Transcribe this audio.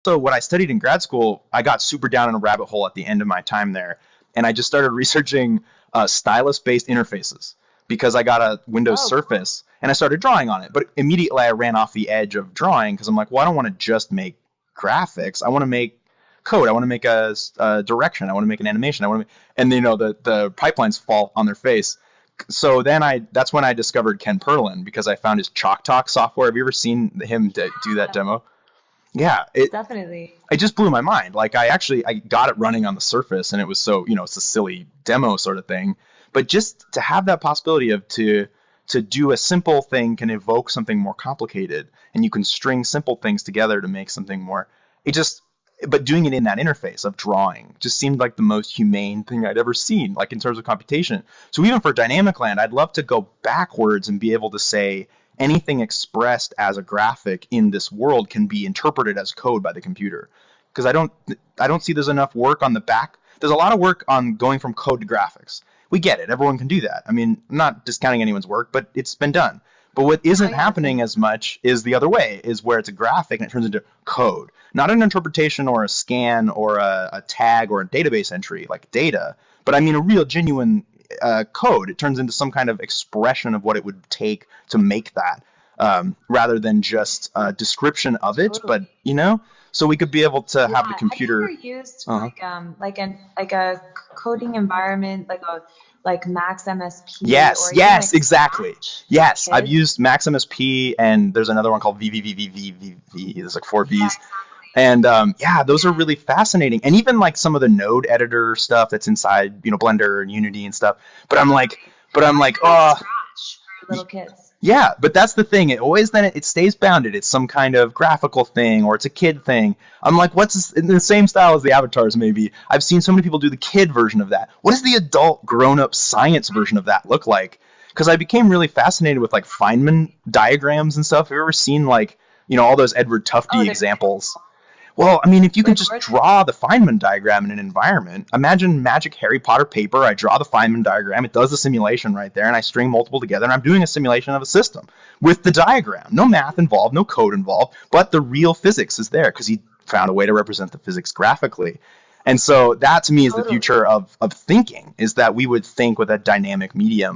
also what I studied in grad school, I got super down in a rabbit hole at the end of my time there. And I just started researching stylus-based interfaces because I got a Windows Oh, cool. Surface and I started drawing on it. But immediately I ran off the edge of drawing because I'm like, well, I don't want to just make graphics. I want to make code. I want to make a direction. I want to make an animation. I want to make, and the pipelines fall on their face. So then that's when I discovered Ken Perlin because I found his Chalk Talk software. Have you ever seen him do that Yeah, demo? Yeah, definitely. it just blew my mind. Like I got it running on the Surface, and it was so it's a silly demo sort of thing. But just to have that possibility of to do a simple thing can evoke something more complicated, and you can string simple things together to make something more. It just but doing it in that interface of drawing just seemed like the most humane thing I'd ever seen, like in terms of computation. So even for dynamic land, I'd love to go backwards and be able to say anything expressed as a graphic in this world can be interpreted as code by the computer. Because I don't see there's enough work on the back. There's a lot of work on going from code to graphics. We get it. Everyone can do that. I mean, I'm not discounting anyone's work, but it's been done. But what Oh isn't yeah, happening as much is the other way, is where it's a graphic and it turns into code. Not an interpretation or a scan or a tag or a database entry like data, but I mean a real genuine code. It turns into some kind of expression of what it would take to make that, rather than just a description of it. But totally. so we could be able to have the Yeah. Have you ever computer. used Uh-huh. like a coding environment like Max MSP Yes, or even yes, like exactly. Scratch for Yes, I've kids? used MaxMSP, and there's another one called VVVVVV. There's like four Yeah, V's. exactly. And yeah, those are Yeah. really fascinating. And even like some of the node editor stuff that's inside, Blender and Unity and stuff. But I'm like, Exactly. but Or I'm like, even like oh, Scratch for little kids. yeah. But that's the thing. It always then it stays bounded. It's some kind of graphical thing or it's a kid thing. I'm like, what's in the same style as the avatars? Maybe I've seen so many people do the kid version of that. What does the adult, grown-up science version of that look like? Because I became really fascinated with like Feynman diagrams and stuff. Have you ever seen like all those Edward Oh, Tufte they're examples? beautiful. Well, I mean, if you can They're just gorgeous. draw the Feynman diagram in an environment, imagine magic Harry Potter paper. I draw the Feynman diagram, it does the simulation right there, and I string multiple together, and I'm doing a simulation of a system with the diagram. No math involved, no code involved, but the real physics is there because he found a way to represent the physics graphically. And so that to me is the Totally. future of thinking, is that we would think with a dynamic medium